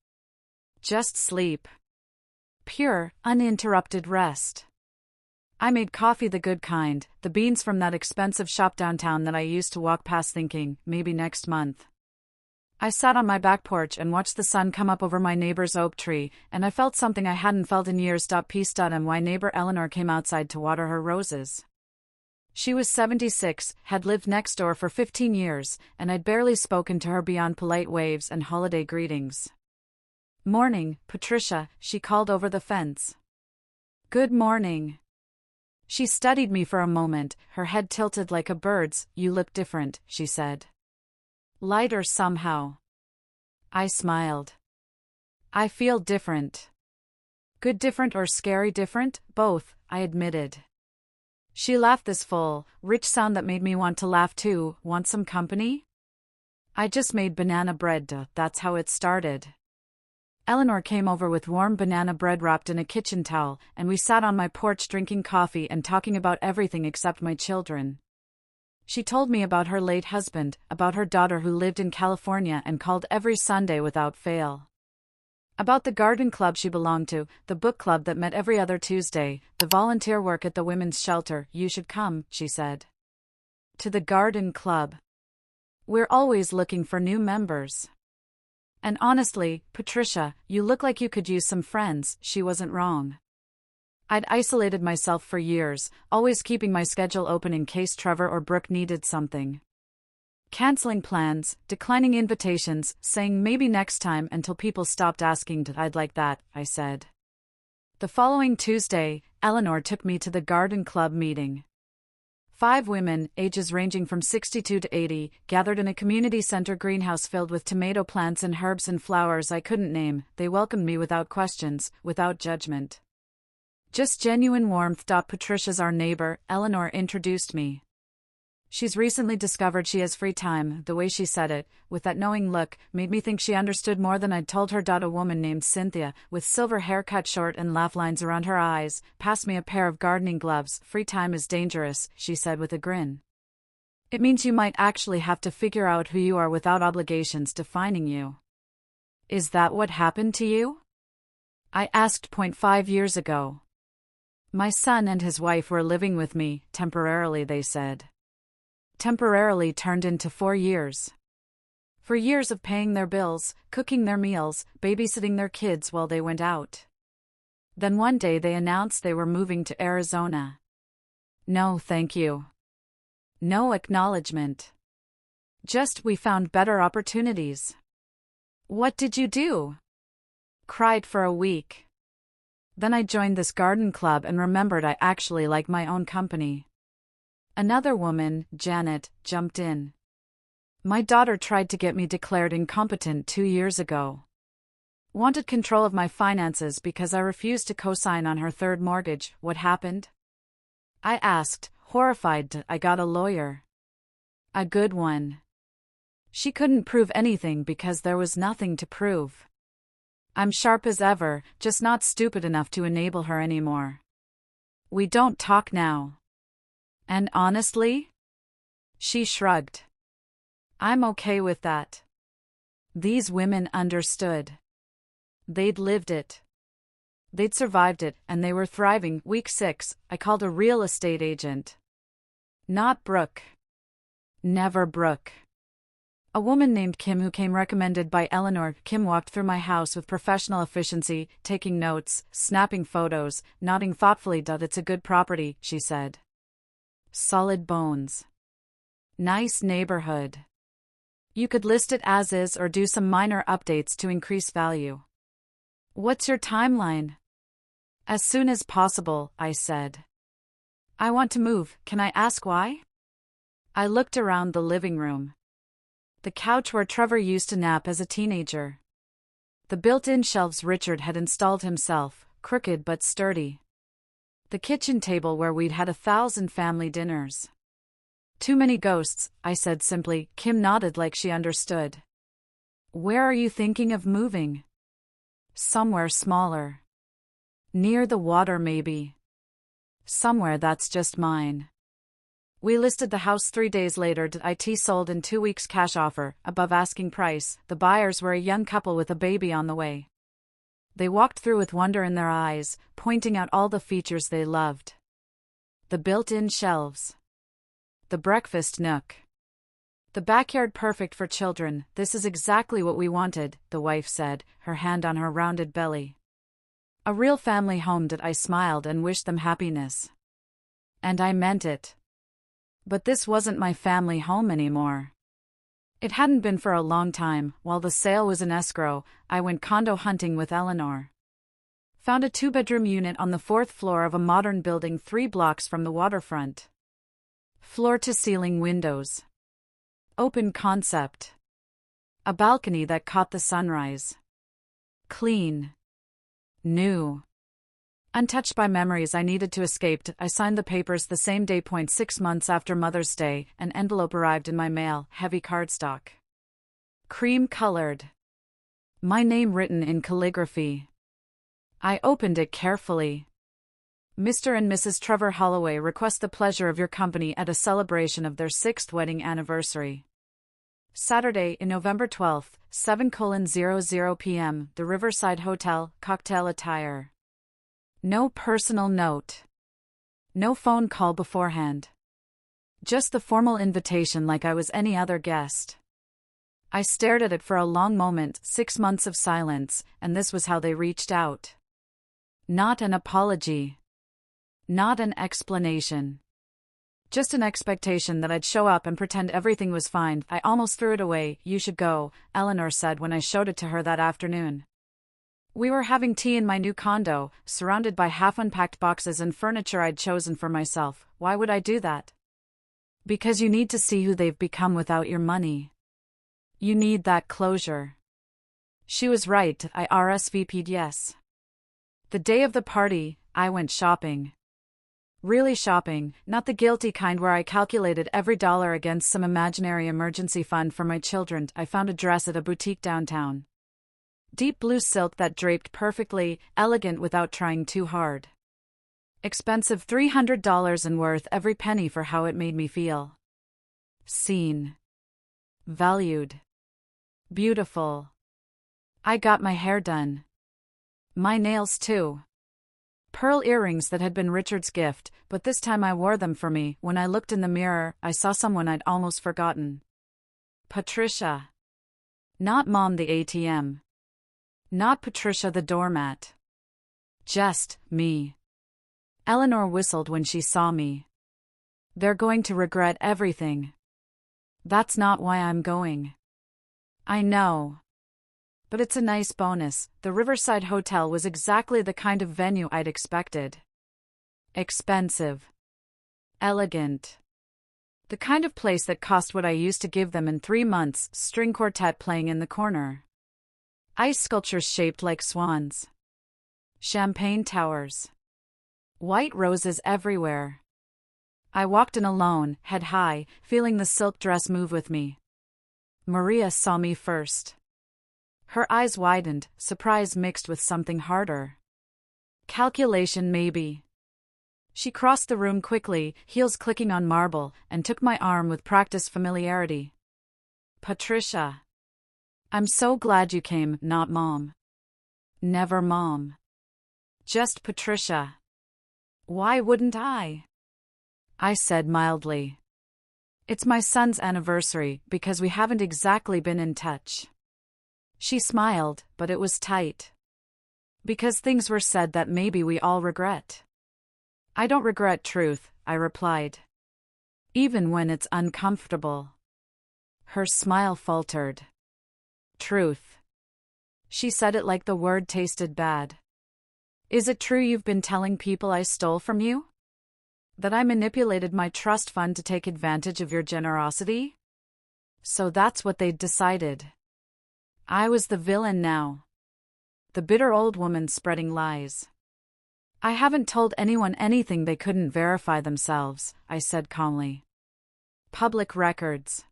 Just sleep. Pure, uninterrupted rest. I made coffee the good kind, the beans from that expensive shop downtown that I used to walk past thinking, maybe next month. I sat on my back porch and watched the sun come up over my neighbor's oak tree, and I felt something I hadn't felt in years. My neighbor Eleanor came outside to water her roses. She was 76, had lived next door for 15 years, and I'd barely spoken to her beyond polite waves and holiday greetings. Morning, Patricia, she called over the fence. Good morning. She studied me for a moment, her head tilted like a bird's. You look different, she said. Lighter somehow. I smiled. I feel different. Good different or scary different? Both, I admitted. She laughed, this full, rich sound that made me want to laugh too. Want some company? I just made banana bread. That's how it started. Eleanor came over with warm banana bread wrapped in a kitchen towel, and we sat on my porch drinking coffee and talking about everything except my children. She told me about her late husband, about her daughter who lived in California and called every Sunday without fail. About the garden club she belonged to, the book club that met every other Tuesday, the volunteer work at the women's shelter. You should come, she said. To the garden club. We're always looking for new members. And honestly, Patricia, you look like you could use some friends. She wasn't wrong. I'd isolated myself for years, always keeping my schedule open in case Trevor or Brooke needed something. Canceling plans, declining invitations, saying maybe next time until people stopped asking did I'd like that, I said. The following Tuesday, Eleanor took me to the garden club meeting. 5 women, ages ranging from 62 to 80, gathered in a community center greenhouse filled with tomato plants and herbs and flowers I couldn't name. They welcomed me without questions, without judgment. Just genuine warmth. Patricia's our neighbor, Eleanor introduced me. She's recently discovered she has free time. The way she said it, with that knowing look, made me think she understood more than I'd told her. A woman named Cynthia, with silver hair cut short and laugh lines around her eyes, passed me a pair of gardening gloves. Free time is dangerous, she said with a grin. It means you might actually have to figure out who you are without obligations defining you. Is that what happened to you? I asked. 5 years ago. My son and his wife were living with me, temporarily, they said. Temporarily turned into 4 years. 4 years of paying their bills, cooking their meals, babysitting their kids while they went out. Then one day they announced they were moving to Arizona. No, thank you. No acknowledgement. Just, we found better opportunities. What did you do? Cried for a week. Then I joined this garden club and remembered I actually like my own company. Another woman, Janet, jumped in. My daughter tried to get me declared incompetent 2 years ago. Wanted control of my finances because I refused to co-sign on her 3rd mortgage. What happened? I asked, horrified. I got a lawyer. A good one. She couldn't prove anything because there was nothing to prove. I'm sharp as ever, just not stupid enough to enable her anymore. We don't talk now. And honestly? She shrugged. I'm okay with that. These women understood. They'd lived it. They'd survived it, and they were thriving. Week 6, I called a real estate agent. Not Brooke. Never Brooke. A woman named Kim who came recommended by Eleanor. Kim walked through my house with professional efficiency, taking notes, snapping photos, nodding thoughtfully. It's a good property, she said. Solid bones. Nice neighborhood. You could list it as is or do some minor updates to increase value. What's your timeline? As soon as possible, I said. I want to move. Can I ask why? I looked around the living room. The couch where Trevor used to nap as a teenager. The built-in shelves Richard had installed himself, crooked but sturdy. The kitchen table where we'd had 1,000 family dinners. Too many ghosts, I said simply. Kim nodded like she understood. Where are you thinking of moving? Somewhere smaller. Near the water maybe. Somewhere that's just mine. We listed the house 3 days later. It sold in 2 weeks. Cash offer, above asking price. The buyers were a young couple with a baby on the way. They walked through with wonder in their eyes, pointing out all the features they loved. The built-in shelves. The breakfast nook. The backyard perfect for children. This is exactly what we wanted, the wife said, her hand on her rounded belly. A real family home. I smiled and wished them happiness. And I meant it. But this wasn't my family home anymore. It hadn't been for a long time. While the sale was in escrow, I went condo hunting with Eleanor. Found a 2-bedroom unit on the 4th floor of a modern building 3 blocks from the waterfront. Floor-to-ceiling windows. Open concept. A balcony that caught the sunrise. Clean. New. Untouched by memories I needed to escape. I signed the papers the same day. 6 months after Mother's Day, an envelope arrived in my mail, heavy cardstock. Cream-colored. My name written in calligraphy. I opened it carefully. Mr. and Mrs. Trevor Holloway request the pleasure of your company at a celebration of their 6th wedding anniversary. Saturday, November 12th, 7:00 p.m., the Riverside Hotel, cocktail attire. No personal note. No phone call beforehand. Just the formal invitation like I was any other guest. I stared at it for a long moment, 6 months of silence, and this was how they reached out. Not an apology. Not an explanation. Just an expectation that I'd show up and pretend everything was fine. I almost threw it away. "You should go," Eleanor said when I showed it to her that afternoon. We were having tea in my new condo, surrounded by half-unpacked boxes and furniture I'd chosen for myself. Why would I do that? Because you need to see who they've become without your money. You need that closure. She was right. I RSVP'd yes. The day of the party, I went shopping. Really shopping, not the guilty kind where I calculated every dollar against some imaginary emergency fund for my children. I found a dress at a boutique downtown. Deep blue silk that draped perfectly, elegant without trying too hard. Expensive $300 and worth every penny for how it made me feel. Seen. Valued. Beautiful. I got my hair done. My nails too. Pearl earrings that had been Richard's gift, but this time I wore them for me. When I looked in the mirror, I saw someone I'd almost forgotten. Patricia. Not Mom the ATM. Not Patricia the doormat. Just me. Eleanor whistled when she saw me. They're going to regret everything. That's not why I'm going. I know. But it's a nice bonus. The Riverside Hotel was exactly the kind of venue I'd expected. Expensive. Elegant. The kind of place that cost what I used to give them in 3 months, string quartet playing in the corner. Ice sculptures shaped like swans. Champagne towers. White roses everywhere. I walked in alone, head high, feeling the silk dress move with me. Maria saw me first. Her eyes widened, surprise mixed with something harder. Calculation maybe. She crossed the room quickly, heels clicking on marble, and took my arm with practiced familiarity. Patricia. I'm so glad you came, not Mom. Never Mom. Just Patricia. Why wouldn't I? I said mildly. It's my son's anniversary, because we haven't exactly been in touch. She smiled, but it was tight. Because things were said that maybe we all regret. I don't regret truth, I replied. Even when it's uncomfortable. Her smile faltered. Truth. She said it like the word tasted bad. Is it true you've been telling people I stole from you? That I manipulated my trust fund to take advantage of your generosity? So that's what they'd decided. I was the villain now. The bitter old woman spreading lies. I haven't told anyone anything they couldn't verify themselves, I said calmly. Public records.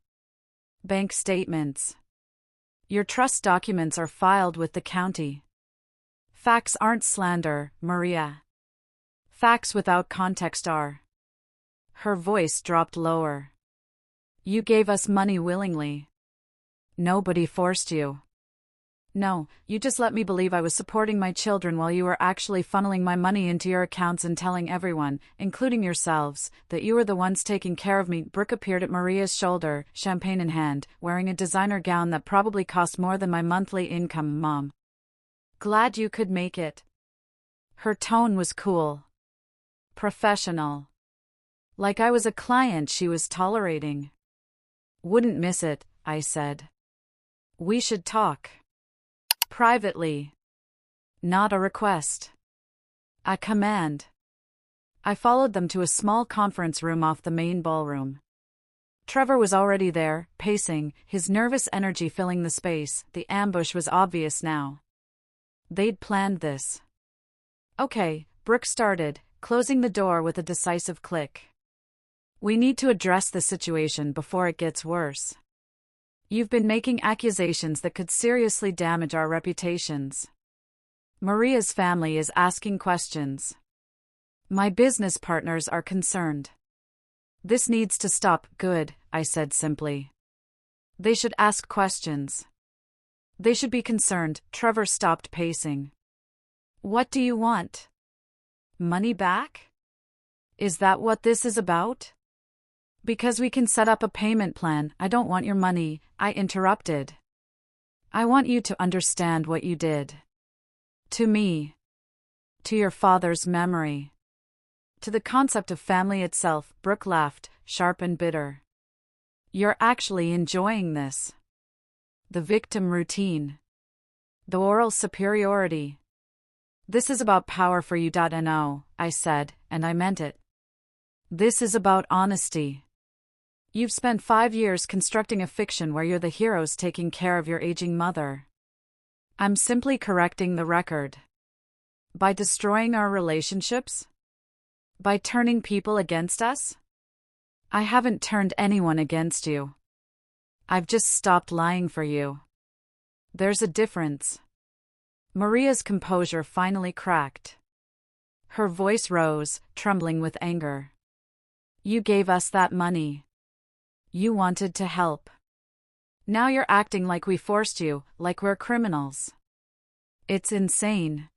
Bank statements. Your trust documents are filed with the county. Facts aren't slander, Maria. Facts without context are. Her voice dropped lower. You gave us money willingly. Nobody forced you. No, you just let me believe I was supporting my children while you were actually funneling my money into your accounts and telling everyone, including yourselves, that you were the ones taking care of me. Brooke appeared at Maria's shoulder, champagne in hand, wearing a designer gown that probably cost more than my monthly income, Mom. Glad you could make it. Her tone was cool. Professional. Like I was a client she was tolerating. Wouldn't miss it, I said. We should talk. Privately. Not a request. A command. I followed them to a small conference room off the main ballroom. Trevor was already there, pacing, his nervous energy filling the space. The ambush was obvious now. They'd planned this. Okay, Brooke started, closing the door with a decisive click. We need to address the situation before it gets worse. You've been making accusations that could seriously damage our reputations. Maria's family is asking questions. My business partners are concerned. This needs to stop. Good, I said simply. They should ask questions. They should be concerned. Trevor stopped pacing. What do you want? Money back? Is that what this is about? Because we can set up a payment plan. I don't want your money, I interrupted. I want you to understand what you did. To me. To your father's memory. To the concept of family itself. Brooke laughed, sharp and bitter. You're actually enjoying this. The victim routine. The oral superiority. This is about power for you. No, I said, and I meant it. This is about honesty. You've spent 5 years constructing a fiction where you're the heroes taking care of your aging mother. I'm simply correcting the record. By destroying our relationships? By turning people against us? I haven't turned anyone against you. I've just stopped lying for you. There's a difference. Maria's composure finally cracked. Her voice rose, trembling with anger. You gave us that money. You wanted to help. Now you're acting like we forced you, like we're criminals. It's insane.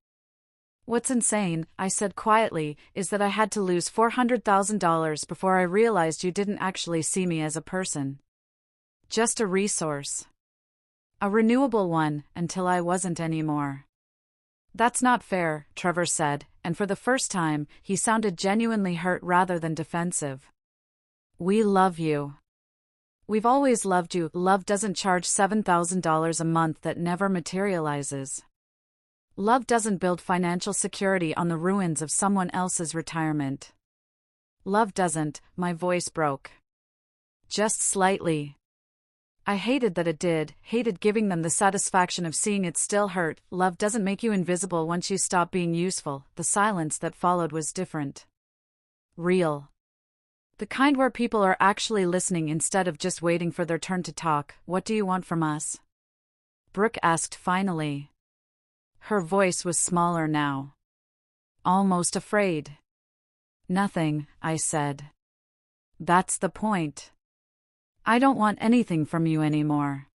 What's insane, I said quietly, is that I had to lose $400,000 before I realized you didn't actually see me as a person. Just a resource. A renewable one, until I wasn't anymore. That's not fair, Trevor said, and for the first time, he sounded genuinely hurt rather than defensive. We love you. We've always loved you. Love doesn't charge $7,000 a month that never materializes. Love doesn't build financial security on the ruins of someone else's retirement. Love doesn't. My voice broke. Just slightly. I hated that it did, hated giving them the satisfaction of seeing it still hurt. Love doesn't make you invisible once you stop being useful. The silence that followed was different. Real. The kind where people are actually listening instead of just waiting for their turn to talk. What do you want from us? Brooke asked finally. Her voice was smaller now. Almost afraid. Nothing, I said. That's the point. I don't want anything from you anymore.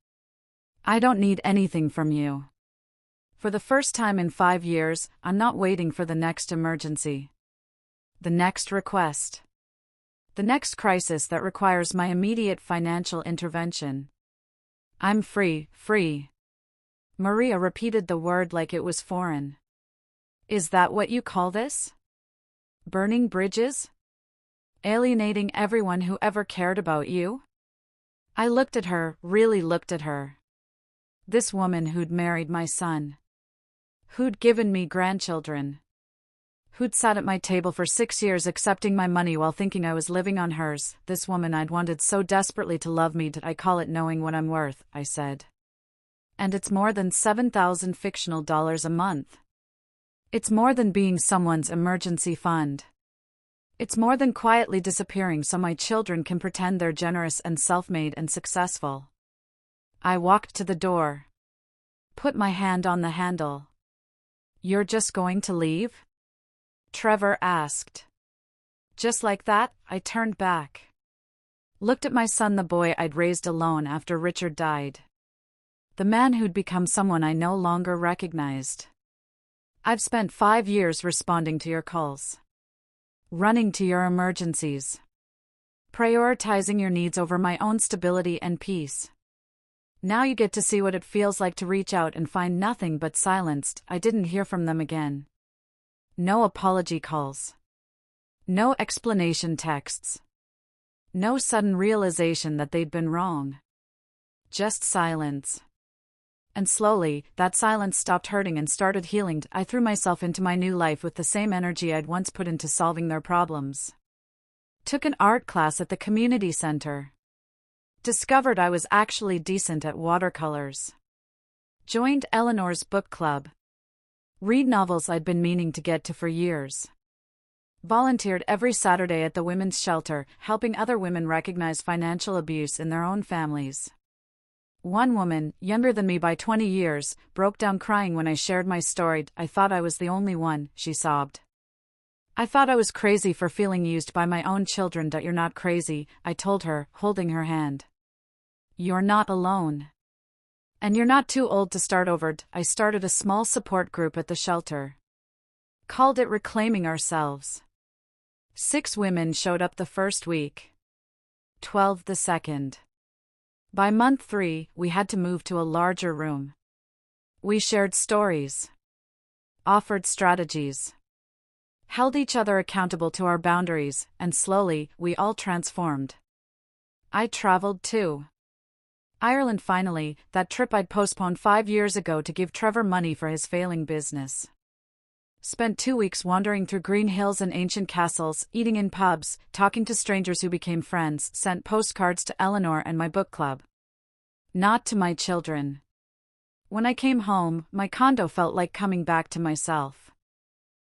I don't need anything from you. For the first time in 5 years, I'm not waiting for the next emergency. The next request. The next crisis that requires my immediate financial intervention. I'm free, free. Maria repeated the word like it was foreign. Is that what you call this? Burning bridges? Alienating everyone who ever cared about you? I looked at her, really looked at her. This woman who'd married my son. Who'd given me grandchildren. Who'd sat at my table for 6 years accepting my money while thinking I was living on hers. This woman I'd wanted so desperately to love me. Did I call it knowing what I'm worth, I said. And it's more than $7,000 fictional dollars a month. It's more than being someone's emergency fund. It's more than quietly disappearing so my children can pretend they're generous and self-made and successful. I walked to the door. Put my hand on the handle. You're just going to leave? Trevor asked. Just like that, I turned back. Looked at my son, the boy I'd raised alone after Richard died. The man who'd become someone I no longer recognized. I've spent 5 years responding to your calls. Running to your emergencies. Prioritizing your needs over my own stability and peace. Now you get to see what it feels like to reach out and find nothing but silenced. I didn't hear from them again. No apology calls. No explanation texts. No sudden realization that they'd been wrong. Just silence. And slowly, that silence stopped hurting and started healing. I threw myself into my new life with the same energy I'd once put into solving their problems. Took an art class at the community center. Discovered I was actually decent at watercolors. Joined Eleanor's book club. Read novels I'd been meaning to get to for years. Volunteered every Saturday at the women's shelter, helping other women recognize financial abuse in their own families. One woman, younger than me by 20 years, broke down crying when I shared my story. I thought I was the only one, she sobbed. I thought I was crazy for feeling used by my own children. You're not crazy, I told her, holding her hand. You're not alone. And you're not too old to start over. I started a small support group at the shelter. Called it Reclaiming Ourselves. 6 women showed up the first week. 12 the second. By month 3, we had to move to a larger room. We shared stories. Offered strategies. Held each other accountable to our boundaries, and slowly, we all transformed. I traveled too. Ireland finally, that trip I'd postponed 5 years ago to give Trevor money for his failing business. Spent 2 weeks wandering through green hills and ancient castles, eating in pubs, talking to strangers who became friends, sent postcards to Eleanor and my book club. Not to my children. When I came home, my condo felt like coming back to myself.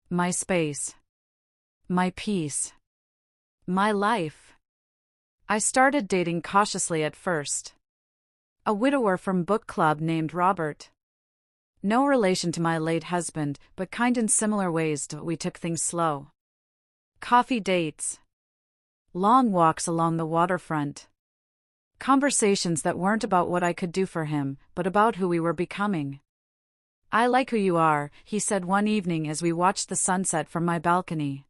My space. My peace. My life. I started dating cautiously at first. A widower from book club named Robert. No relation to my late husband, but kind in similar ways. We took things slow. Coffee dates. Long walks along the waterfront. Conversations that weren't about what I could do for him, but about who we were becoming. I like who you are, he said one evening as we watched the sunset from my balcony.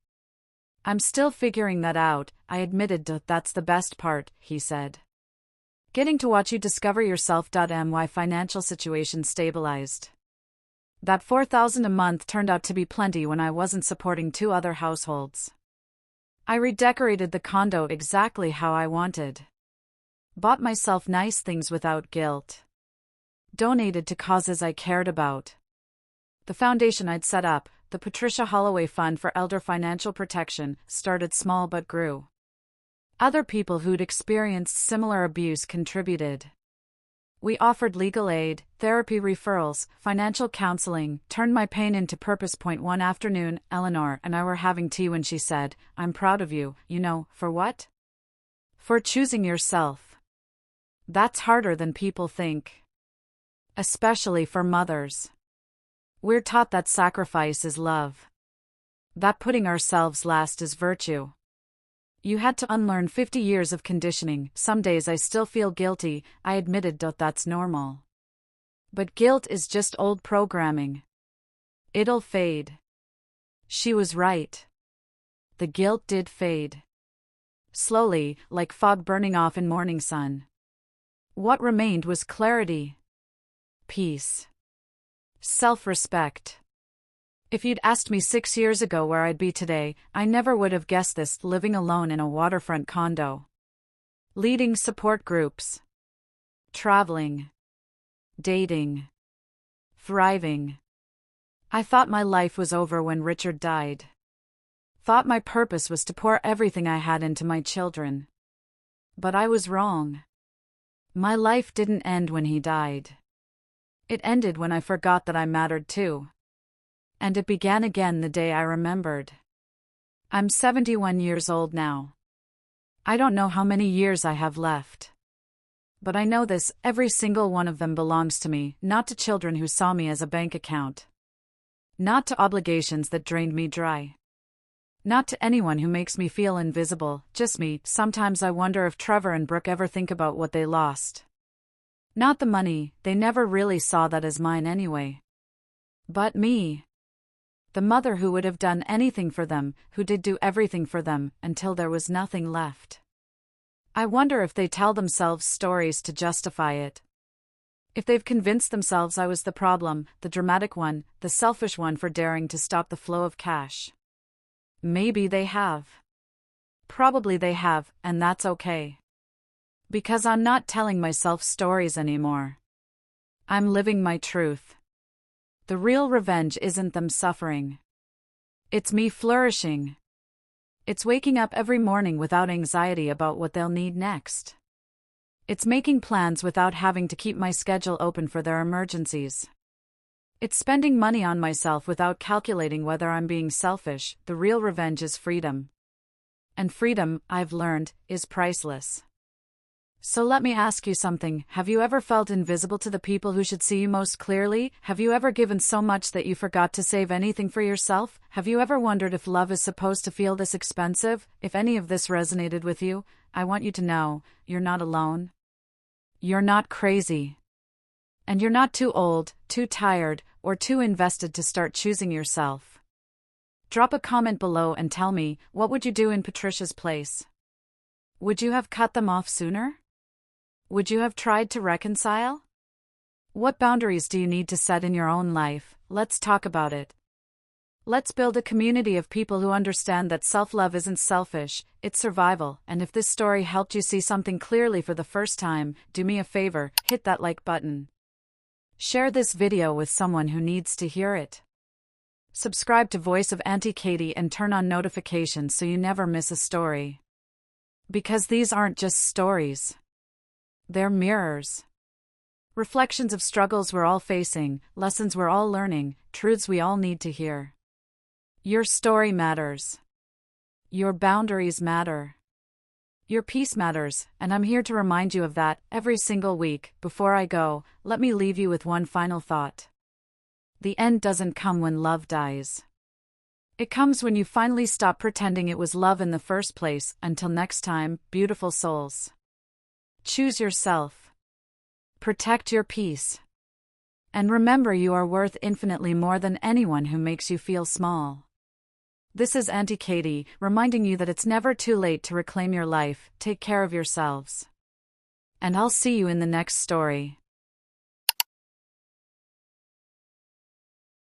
I'm still figuring that out, I admitted. That's the best part, he said. Getting to watch you discover yourself. My financial situation stabilized. That $4,000 a month turned out to be plenty when I wasn't supporting 2 other households. I redecorated the condo exactly how I wanted. Bought myself nice things without guilt. Donated to causes I cared about. The foundation I'd set up, the Patricia Holloway Fund for Elder Financial Protection, started small but grew. Other people who'd experienced similar abuse contributed. We offered legal aid, therapy referrals, financial counseling, turned my pain into purpose. One afternoon, Eleanor and I were having tea when she said, I'm proud of you, for what? For choosing yourself. That's harder than people think. Especially for mothers. We're taught that sacrifice is love. That putting ourselves last is virtue. You had to unlearn 50 years of conditioning. Some days I still feel guilty, I admitted. That's normal. But guilt is just old programming. It'll fade. She was right. The guilt did fade. Slowly, like fog burning off in morning sun. What remained was clarity. Peace. Self-respect. If you'd asked me 6 years ago where I'd be today, I never would have guessed this, living alone in a waterfront condo. Leading support groups. Traveling. Dating. Thriving. I thought my life was over when Richard died. Thought my purpose was to pour everything I had into my children. But I was wrong. My life didn't end when he died. It ended when I forgot that I mattered too. And it began again the day I remembered. I'm 71 years old now. I don't know how many years I have left. But I know this, every single one of them belongs to me, not to children who saw me as a bank account. Not to obligations that drained me dry. Not to anyone who makes me feel invisible, just me. Sometimes I wonder if Trevor and Brooke ever think about what they lost. Not the money, they never really saw that as mine anyway. But me. The mother who would have done anything for them, who did do everything for them, until there was nothing left. I wonder if they tell themselves stories to justify it. If they've convinced themselves I was the problem, the dramatic one, the selfish one for daring to stop the flow of cash. Maybe they have. Probably they have, and that's okay. Because I'm not telling myself stories anymore. I'm living my truth. The real revenge isn't them suffering. It's me flourishing. It's waking up every morning without anxiety about what they'll need next. It's making plans without having to keep my schedule open for their emergencies. It's spending money on myself without calculating whether I'm being selfish. The real revenge is freedom. And freedom, I've learned, is priceless. So let me ask you something. Have you ever felt invisible to the people who should see you most clearly? Have you ever given so much that you forgot to save anything for yourself? Have you ever wondered if love is supposed to feel this expensive? If any of this resonated with you, I want you to know, you're not alone. You're not crazy. And you're not too old, too tired, or too invested to start choosing yourself. Drop a comment below and tell me, what would you do in Patricia's place? Would you have cut them off sooner? Would you have tried to reconcile? What boundaries do you need to set in your own life? Let's talk about it. Let's build a community of people who understand that self-love isn't selfish, it's survival. And if this story helped you see something clearly for the first time, do me a favor, hit that like button. Share this video with someone who needs to hear it. Subscribe to Voice of Auntie Katie and turn on notifications so you never miss a story. Because these aren't just stories. They're mirrors. Reflections of struggles we're all facing, lessons we're all learning, truths we all need to hear. Your story matters. Your boundaries matter. Your peace matters, and I'm here to remind you of that every single week. Before I go, let me leave you with one final thought. The end doesn't come when love dies. It comes when you finally stop pretending it was love in the first place. Until next time, beautiful souls. Choose yourself. Protect your peace. And remember, you are worth infinitely more than anyone who makes you feel small. This is Auntie Katie, reminding you that it's never too late to reclaim your life. Take care of yourselves. And I'll see you in the next story.